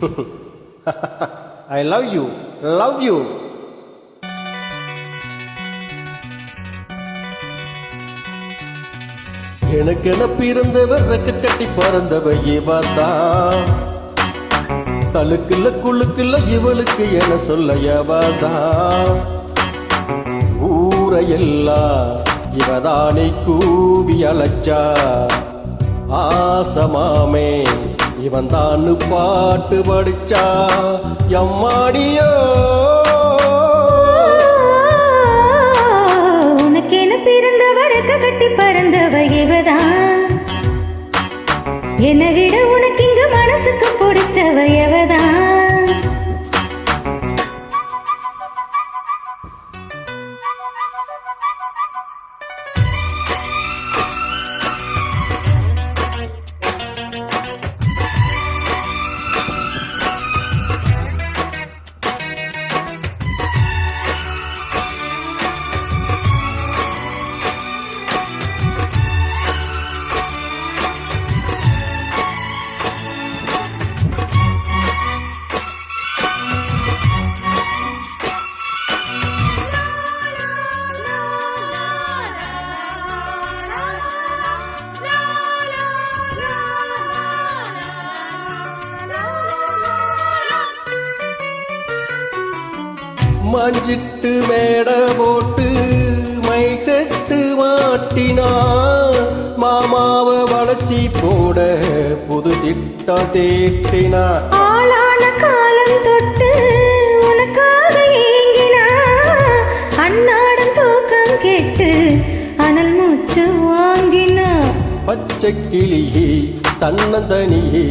I love you, love you. எனக்கென பிறந்தவர் ரெக்க கட்டி பறந்தவ இவதான், தழுக்குல குழுக்குல இவளுக்கு என சொல்ல எவதான், ஊரையெல்லாம் இவதானை கூவி அழைச்சா, ஆசமாமே இவன் தான் பாட்டு படிச்சா, எம்மாடியோ உனக்கென பிறந்தவருக்கு கட்டி பறந்தவ இவதான், என்னை விட உனக்கு இங்கு மனசுக்கு பிடிச்சவ எவதான். மஞ்சிட்டு மேட போட்டு மைக் செட்டு மாட்டினா, மாமாவ வளர்ச்சி போட புது திட்டம் தேட்டினா, ஆளான காலம் தொட்டு உனக்காக ஏங்கினா, அன்னாடம் தூக்கம் கேட்டு அனல் மூச்சு வாங்கினா, பச்சை கிளியே தன்னந்தனியே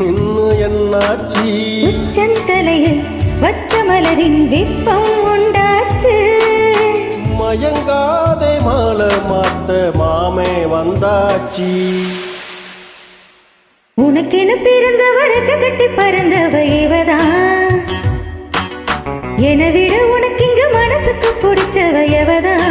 இன்னும் என்னாச்சி, உச்சந்தலையில் வச்ச மலரின் வெப்பம் உண்டாச்சு, மயங்காதே மாலை மாத்த மாமே வந்தாச்சி, உனக்கென பிறந்தவருக்கு கட்டி பறந்தவ இவதான், என்னை விட உனக்கு இங்கு மனசுக்கு பிடிச்சவ எவதான்.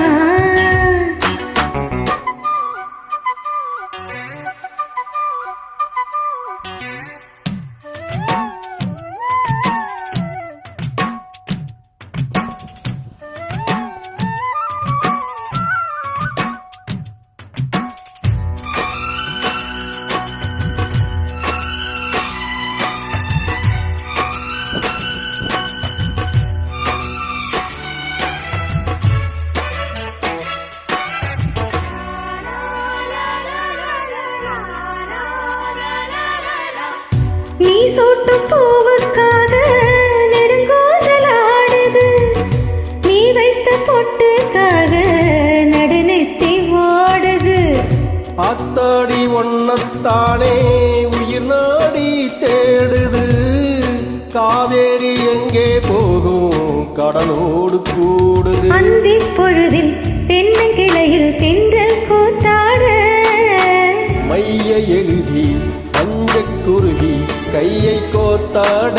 நீ சூட்டு பூவுக்காக நெடுங்கோதல் ஆடுது, நீ வைத்த பொட்டுக்காக நடுநெத்தி ஓடுது, ஆத்தாடி ஒன்னத்தானே உயிர் நாடி தேடுது, காவேரி எங்கே போகும் கடலோடு கூடுது, அந்தி பொழுதில் தென்னங்கிளையில் தென்றல் கூத்தாட, மைய எழுதி பஞ்சக்குருகி கையை கோத்தாட,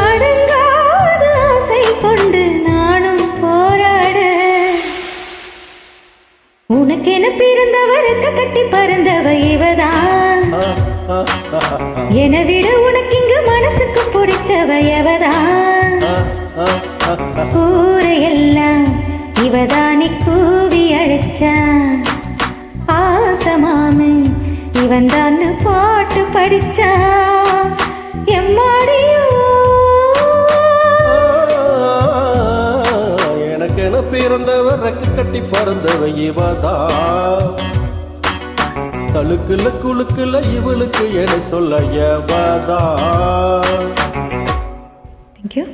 அடங்காத ஆசை கொண்டு நானும் போராட, உனக்கென பிறந்தவருக்கு கட்டி பறந்தவ இவதான், என்னை விட உனக்கு இங்கு மனசுக்கு பிடிச்சவ எவதான், ஊரையெல்லாம் இவதானி கூவி அழைச்சா, ஆசமாமே இவன் தான் பாட்டு படிச்சா, எம்மாடியோ எனக்கென பிறந்தவர் ரெக்க கட்டி பறந்தவ இவதான், தழுக்குல குழுக்குல இவளுக்கு என சொல்ல எவதான். Thank you.